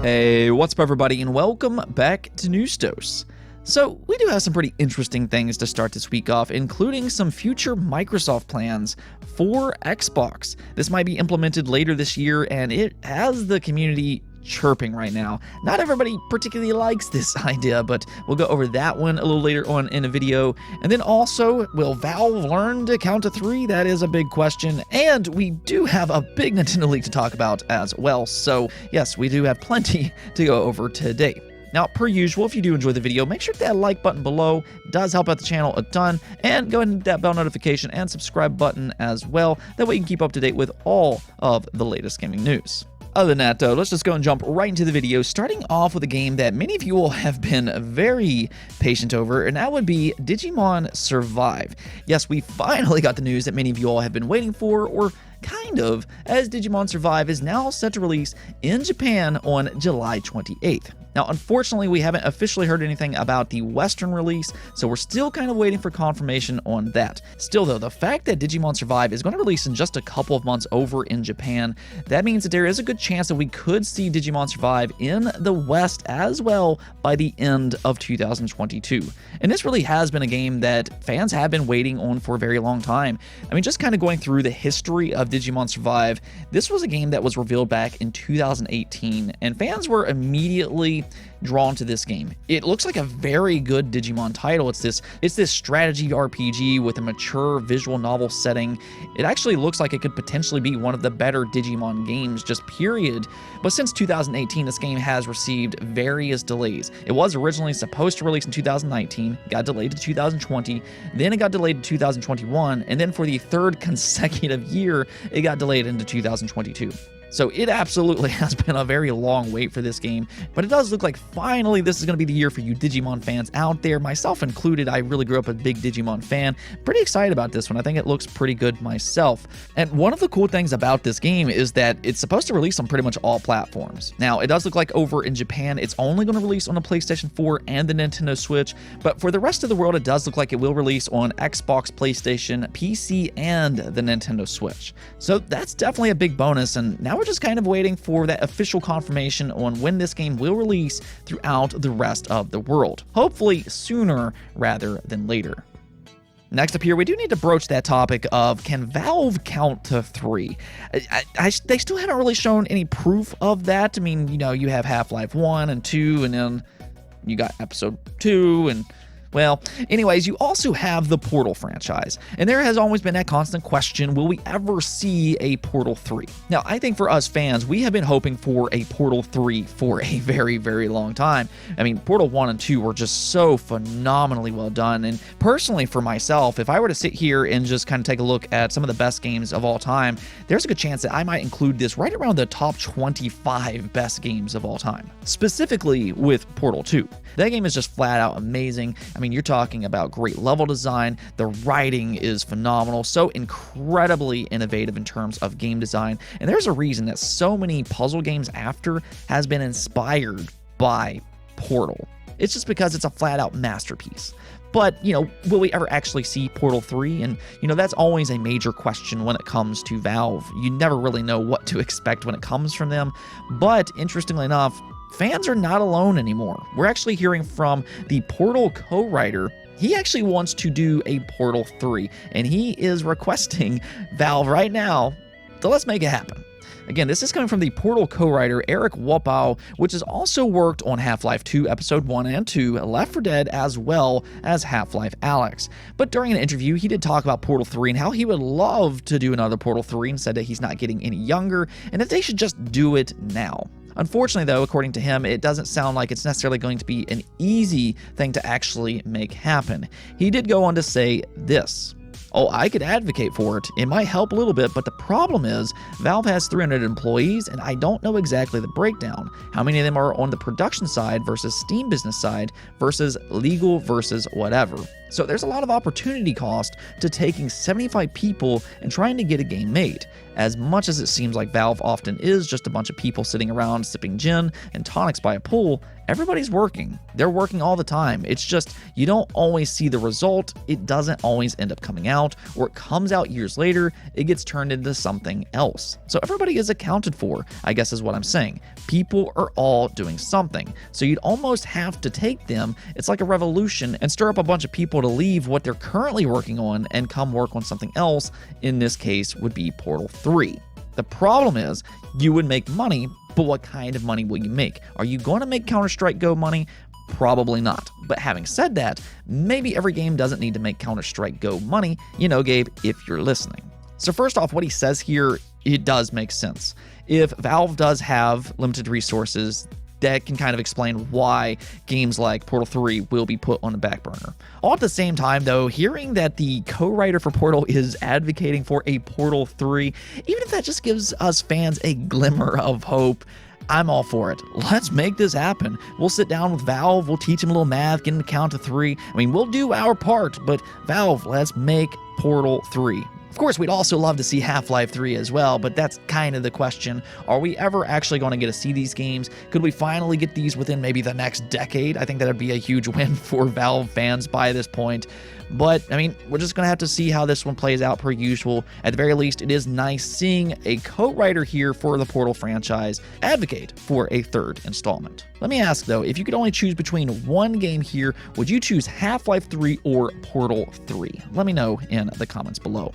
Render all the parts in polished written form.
Hey, what's up everybody, and welcome back to Newstos. So, we do have some pretty interesting things to start this week off, including some future Microsoft plans for Xbox. This might be implemented later this year, and it has the community chirping right now. Not everybody particularly likes this idea, but we'll go over that one a little later on in a video. And then also, will Valve learn to count to 3? That is a big question. And we do have a big Nintendo leak to talk about as well. So yes, we do have plenty to go over today. Now, per usual, if you do enjoy the video, make sure to hit that like button below. It does help out the channel a ton. And go ahead and hit that bell notification and subscribe button as well. That way you can keep up to date with all of the latest gaming news. Other than that, though, let's just go and jump right into the video, starting off with a game that many of you will have been very patient over, and that would be Digimon Survive. Yes, we finally got the news that many of you all have been waiting for, or kind of, as Digimon Survive is now set to release in Japan on July 28th. Now, unfortunately, we haven't officially heard anything about the Western release, so we're still kind of waiting for confirmation on that. Still, though, the fact that Digimon Survive is going to release in just a couple of months over in Japan, that means that there is a good chance that we could see Digimon Survive in the West as well by the end of 2022. And this really has been a game that fans have been waiting on for a very long time. I mean, just kind of going through the history of Digimon Survive, this was a game that was revealed back in 2018, and fans were immediately drawn to this game. It looks like a very good Digimon title. It's this strategy RPG with a mature visual novel setting. It actually looks like it could potentially be one of the better Digimon games, just period. But since 2018, this game has received various delays. It was originally supposed to release in 2019, got delayed to 2020, then it got delayed to 2021, and then for the third consecutive year, it got delayed into 2022. So it absolutely has been a very long wait for this game, but it does look like finally this is going to be the year for you Digimon fans out there, myself included. I really grew up a big Digimon fan. Pretty excited about this one. I think it looks pretty good myself. And one of the cool things about this game is that it's supposed to release on pretty much all platforms. Now, it does look like over in Japan, it's only going to release on the PlayStation 4 and the Nintendo Switch, but for the rest of the world, it does look like it will release on Xbox, PlayStation, PC, and the Nintendo Switch. So that's definitely a big bonus, and now we're just kind of waiting for that official confirmation on when this game will release throughout the rest of the world. Hopefully sooner rather than later. Next up here, we do need to broach that topic of, can Valve count to 3? They still haven't really shown any proof of that. I mean, you know, you have Half-Life 1 and 2, and then you got Episode 2, and well, anyways, you also have the Portal franchise, and there has always been that constant question, will we ever see a Portal 3? Now, I think for us fans, we have been hoping for a Portal 3 for a very, very long time. I mean, Portal 1 and 2 were just so phenomenally well done, and personally for myself, if I were to sit here and just kind of take a look at some of the best games of all time, there's a good chance that I might include this right around the top 25 best games of all time, specifically with Portal 2. That game is just flat out amazing. I mean, you're talking about great level design, the writing is phenomenal, so incredibly innovative in terms of game design, and there's a reason that so many puzzle games after has been inspired by Portal. It's just because it's a flat-out masterpiece. But, you know, will we ever actually see Portal 3? And, you know, that's always a major question when it comes to Valve. You never really know what to expect when it comes from them, but interestingly enough, fans are not alone anymore. We're actually hearing from the Portal co-writer. He actually wants to do a Portal 3, and he is requesting Valve right now to let's make it happen. Again, this is coming from the Portal co-writer Eric Wapau, which has also worked on Half-Life 2 Episode 1 and 2, Left 4 Dead, as well as Half-Life Alyx. But during an interview, he did talk about Portal 3 and how he would love to do another Portal 3, and said that he's not getting any younger and that they should just do it now. Unfortunately, though, according to him, it doesn't sound like it's necessarily going to be an easy thing to actually make happen. He did go on to say this: "Oh, I could advocate for it. It might help a little bit, but the problem is Valve has 300 employees, and I don't know exactly the breakdown. How many of them are on the production side versus Steam business side versus legal versus whatever." So there's a lot of opportunity cost to taking 75 people and trying to get a game made. As much as it seems like Valve often is just a bunch of people sitting around sipping gin and tonics by a pool, everybody's working. They're working all the time. It's just you don't always see the result. It doesn't always end up coming out, or it comes out years later, it gets turned into something else. So everybody is accounted for, I guess is what I'm saying. People are all doing something. So you'd almost have to take them, it's like a revolution, and stir up a bunch of people to leave what they're currently working on and come work on something else. In this case would be Portal 3. The problem is you would make money, but what kind of money will you make? Are you going to make Counter-Strike Go money? Probably not. But having said that, maybe every game doesn't need to make Counter-Strike Go money, you know, Gabe, if you're listening. So first off, what he says here, it does make sense. If Valve does have limited resources, that can kind of explain why games like Portal 3 will be put on the back burner. All at the same time, though, hearing that the co-writer for Portal is advocating for a Portal 3, even if that just gives us fans a glimmer of hope, I'm all for it. Let's make this happen. We'll sit down with Valve, we'll teach them a little math, get them to count to 3. I mean, we'll do our part, but Valve, let's make Portal 3. Of course, we'd also love to see Half-Life 3 as well, but that's kind of the question. Are we ever actually going to get to see these games? Could we finally get these within maybe the next decade? I think that would be a huge win for Valve fans by this point. But, I mean, we're just going to have to see how this one plays out per usual. At the very least, it is nice seeing a co-writer here for the Portal franchise advocate for a third installment. Let me ask, though, if you could only choose between one game here, would you choose Half-Life 3 or Portal 3? Let me know in the comments below.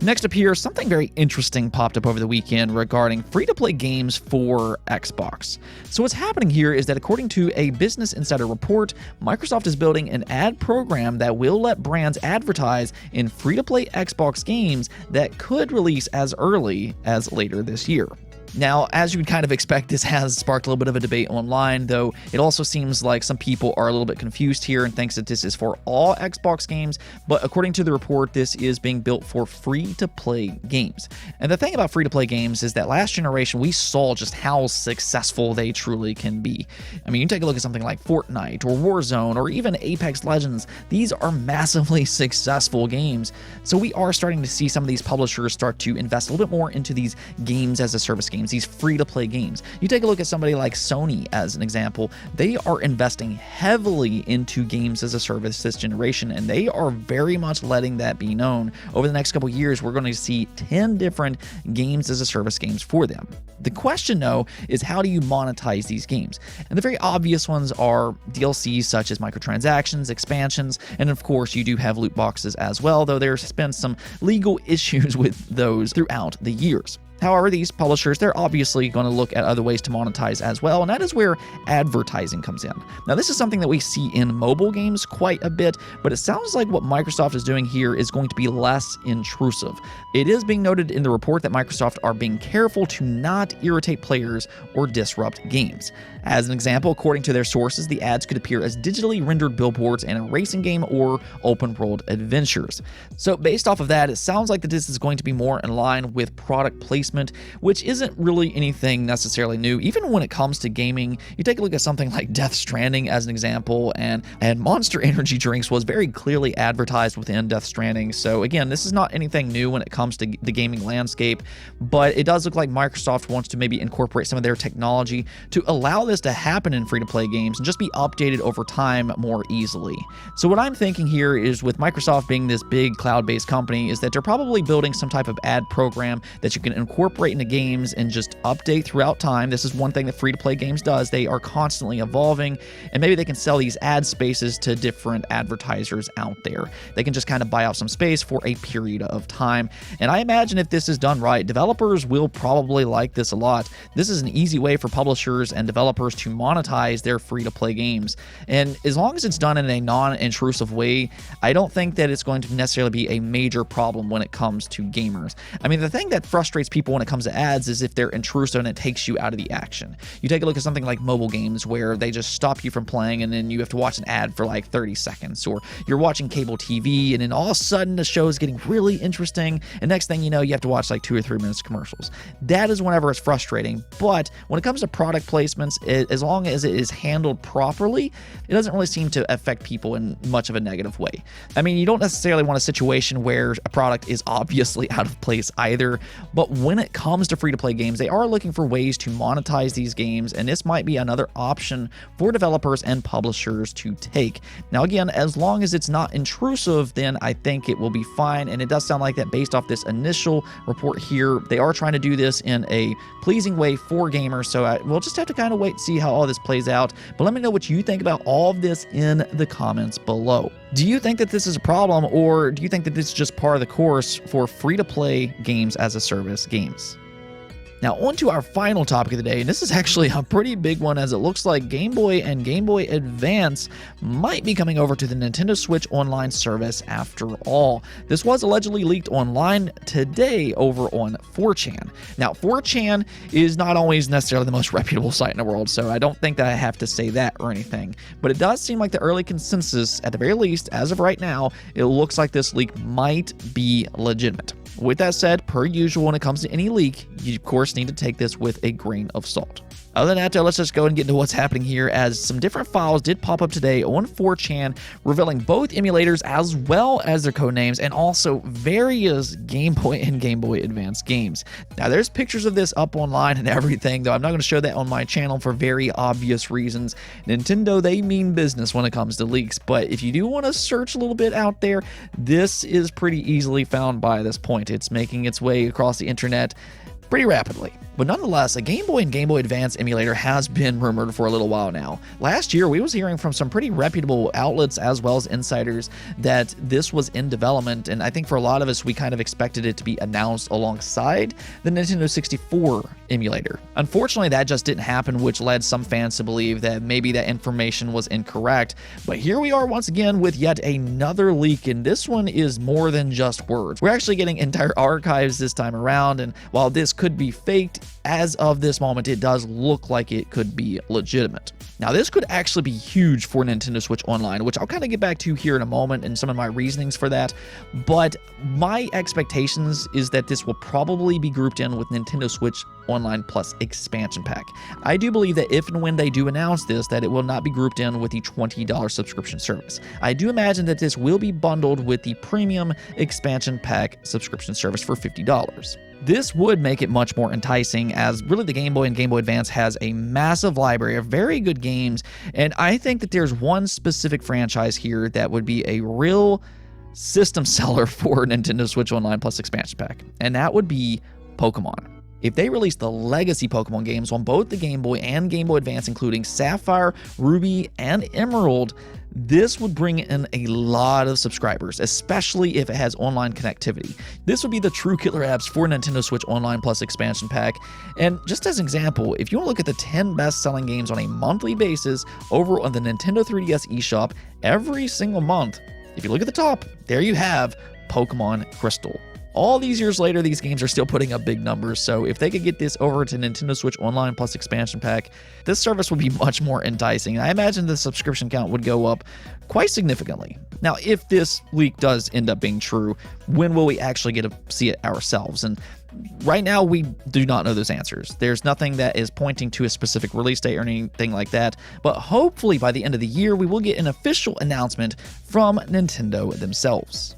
Next up here, something very interesting popped up over the weekend regarding free-to-play games for Xbox. So what's happening here is that according to a Business Insider report, Microsoft is building an ad program that will let brands advertise in free-to-play Xbox games that could release as early as later this year. Now, as you would kind of expect, this has sparked a little bit of a debate online, though it also seems like some people are a little bit confused here and thinks that this is for all Xbox games, but according to the report, this is being built for free-to-play games. And the thing about free-to-play games is that last generation, we saw just how successful they truly can be. I mean, you take a look at something like Fortnite or Warzone or even Apex Legends. These are massively successful games. So we are starting to see some of these publishers start to invest a little bit more into these games as a service games, these free-to-play games. You take a look at somebody like Sony as an example. They are investing heavily into games as a service this generation, and they are very much letting that be known. Over the next couple years, we're going to see 10 different games as a service games for them. The question, though, is how do you monetize these games? And the very obvious ones are DLCs such as microtransactions, expansions, and of course, you do have loot boxes as well, though there's been some legal issues with those throughout the years. However, these publishers, they're obviously going to look at other ways to monetize as well, and that is where advertising comes in. Now, this is something that we see in mobile games quite a bit, but it sounds like what Microsoft is doing here is going to be less intrusive. It is being noted in the report that Microsoft are being careful to not irritate players or disrupt games. As an example, according to their sources, the ads could appear as digitally rendered billboards in a racing game or open-world adventures. So based off of that, it sounds like that this is going to be more in line with product placement, which isn't really anything necessarily new. Even when it comes to gaming, you take a look at something like Death Stranding as an example, and Monster Energy drinks was very clearly advertised within Death Stranding. So again, this is not anything new when it comes to the gaming landscape, but it does look like Microsoft wants to maybe incorporate some of their technology to allow this to happen in free-to-play games and just be updated over time more easily. So what I'm thinking here is, with Microsoft being this big cloud-based company, is that they're probably building some type of ad program that you can incorporate into games and just update throughout time. This is one thing that free-to-play games does. They are constantly evolving, and maybe they can sell these ad spaces to different advertisers out there. They can just kind of buy out some space for a period of time. And I imagine if this is done right, developers will probably like this a lot. This is an easy way for publishers and developers to monetize their free-to-play games. And as long as it's done in a non-intrusive way, I don't think that it's going to necessarily be a major problem when it comes to gamers. I mean, the thing that frustrates people people when it comes to ads is if they're intrusive and it takes you out of the action. You take a look at something like mobile games where they just stop you from playing and then you have to watch an ad for like 30 seconds, or you're watching cable TV and then all of a sudden the show is getting really interesting and next thing you know you have to watch like 2 or 3 minutes of commercials. That is whenever it's frustrating, but when it comes to product placements, as long as it is handled properly, it doesn't really seem to affect people in much of a negative way. I mean, you don't necessarily want a situation where a product is obviously out of place either, but when it comes to free-to-play games, they are looking for ways to monetize these games, and this might be another option for developers and publishers to take. Now again, as long as it's not intrusive, then I think it will be fine, and it does sound like that based off this initial report here. They are trying to do this in a pleasing way for gamers, so we'll just have to kind of wait and see how all this plays out. But let me know what you think about all of this in the comments below. Do you think that this is a problem, or do you think that this is just par of the course for free-to-play games as a service games? Now, on to our final topic of the day, and this is actually a pretty big one, as it looks like Game Boy and Game Boy Advance might be coming over to the Nintendo Switch Online service after all. This was allegedly leaked online today over on 4chan. Now, 4chan is not always necessarily the most reputable site in the world, so I don't think that I have to say that or anything, but it does seem like the early consensus, at the very least, as of right now, it looks like this leak might be legitimate. With that said, per usual, when it comes to any leak, you of course need to take this with a grain of salt. Other than that, though, let's just go and get into what's happening here, as some different files did pop up today on 4chan, revealing both emulators as well as their codenames, and also various Game Boy and Game Boy Advance games. Now, there's pictures of this up online and everything, though I'm not going to show that on my channel for very obvious reasons. Nintendo, they mean business when it comes to leaks, but if you do want to search a little bit out there, this is pretty easily found by this point. It's making its way across the internet pretty rapidly. But nonetheless, a Game Boy and Game Boy Advance emulator has been rumored for a little while now. Last year, we was hearing from some pretty reputable outlets as well as insiders that this was in development, and I think for a lot of us, we kind of expected it to be announced alongside the Nintendo 64 emulator. Unfortunately, that just didn't happen, which led some fans to believe that maybe that information was incorrect. But here we are once again with yet another leak, and this one is more than just words. We're actually getting entire archives this time around, and while this could be faked, as of this moment, it does look like it could be legitimate. Now, this could actually be huge for Nintendo Switch Online, which I'll kind of get back to here in a moment and some of my reasonings for that. But my expectations is that this will probably be grouped in with Nintendo Switch Online Plus Expansion Pack. I do believe that if and when they do announce this, that it will not be grouped in with the $20 subscription service. I do imagine that this will be bundled with the Premium Expansion Pack subscription service for $50. This would make it much more enticing, as really the Game Boy and Game Boy Advance has a massive library of very good games, and I think that there's one specific franchise here that would be a real system seller for Nintendo Switch Online Plus Expansion Pack, and that would be Pokemon. If they release the legacy Pokemon games on both the Game Boy and Game Boy Advance, including Sapphire, Ruby, and Emerald, this would bring in a lot of subscribers, especially if it has online connectivity. This would be the true killer apps for Nintendo Switch Online Plus Expansion Pack. And just as an example, if you want to look at the 10 best-selling games on a monthly basis over on the Nintendo 3DS eShop every single month, if you look at the top, there you have Pokemon Crystal. All these years later, these games are still putting up big numbers, so if they could get this over to Nintendo Switch Online Plus Expansion Pack, this service would be much more enticing. I imagine the subscription count would go up quite significantly. Now, if this leak does end up being true, when will we actually get to see it ourselves? And right now, we do not know those answers. There's nothing that is pointing to a specific release date or anything like that, but hopefully by the end of the year, we will get an official announcement from Nintendo themselves.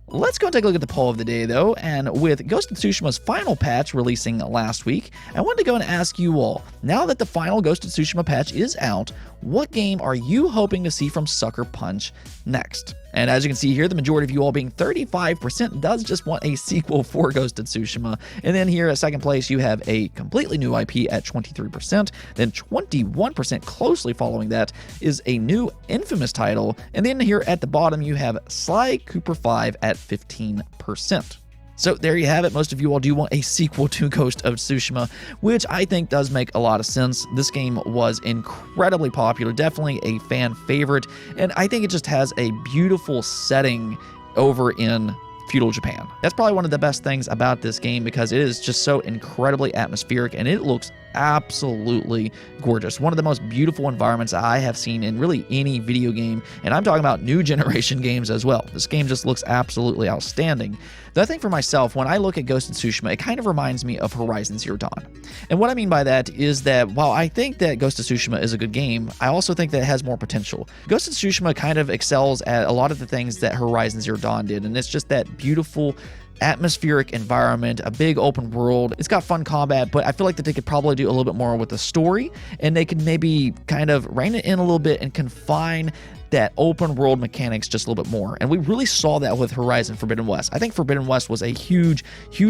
Let's go and take a look at the poll of the day, though, and with Ghost of Tsushima's final patch releasing last week, I wanted to go and ask you all, now that the final Ghost of Tsushima patch is out, what game are you hoping to see from Sucker Punch next? And as you can see here, the majority of you all being 35% does just want a sequel for Ghost of Tsushima. And then here at second place, you have a completely new IP at 23%. Then 21% closely following that is a new Infamous title. And then here at the bottom, you have Sly Cooper 5 at 15%. So there you have it. Most of you all do want a sequel to Ghost of Tsushima, which I think does make a lot of sense. This game was incredibly popular, definitely a fan favorite, and I think it just has a beautiful setting over in feudal Japan. That's probably one of the best things about this game because it is just so incredibly atmospheric and it looks absolutely gorgeous. One of the most beautiful environments I have seen in really any video game, and I'm talking about new generation games as well. This game just looks absolutely outstanding. The other thing for myself, when I look at Ghost of Tsushima, it kind of reminds me of Horizon Zero Dawn. And what I mean by that is that while I think that Ghost of Tsushima is a good game, I also think that it has more potential. Ghost of Tsushima kind of excels at a lot of the things that Horizon Zero Dawn did, and it's just that beautiful atmospheric environment, a big open world. It's got fun combat, but I feel like that they could probably do a little bit more with the story, and they could maybe kind of rein it in a little bit and confine that open world mechanics just a little bit more. And we really saw that with Horizon Forbidden West. I think Forbidden West was a huge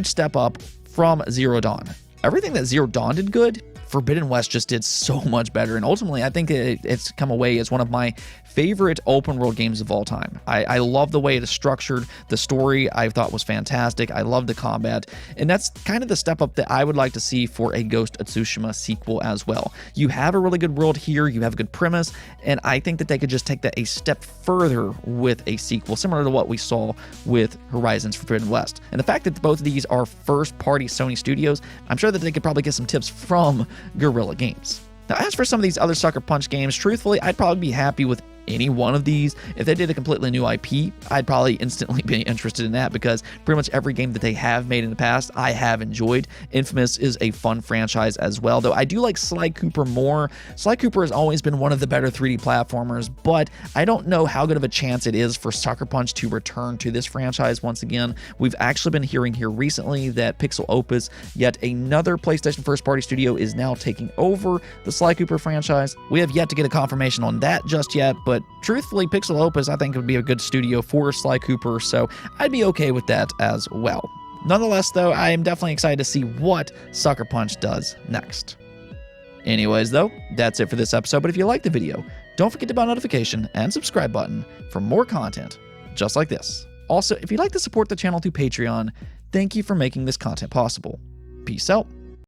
step up from Zero Dawn. Everything that Zero Dawn did good, Forbidden West just did so much better, and ultimately I think it's come away as one of my favorite open world games of all time. I love the way it is structured. The story I thought was fantastic. I love the combat, and that's kind of the step up that I would like to see for a Ghost of Tsushima sequel as well. You have a really good world here, you have a good premise, and I think that they could just take that a step further with a sequel, similar to what we saw with Horizons Forbidden West. And the fact that both of these are first-party Sony studios, I'm sure that they could probably get some tips from Guerrilla Games. Now, as for some of these other Sucker Punch games, truthfully, I'd probably be happy with any one of these. If they did a completely new IP, I'd probably instantly be interested in that because pretty much every game that they have made in the past, I have enjoyed. Infamous is a fun franchise as well, though I do like Sly Cooper more. Sly Cooper has always been one of the better 3D platformers, but I don't know how good of a chance it is for Sucker Punch to return to this franchise once again. We've actually been hearing here recently that Pixel Opus, yet another PlayStation first-party studio, is now taking over the Sly Cooper franchise. We have yet to get a confirmation on that just yet, but truthfully, Pixel Opus, I think, would be a good studio for Sly Cooper, so I'd be okay with that as well. Nonetheless, though, I am definitely excited to see what Sucker Punch does next. Anyways, though, that's it for this episode, but if you liked the video, don't forget to hit the notification and subscribe button for more content just like this. Also, if you'd like to support the channel through Patreon, thank you for making this content possible. Peace out.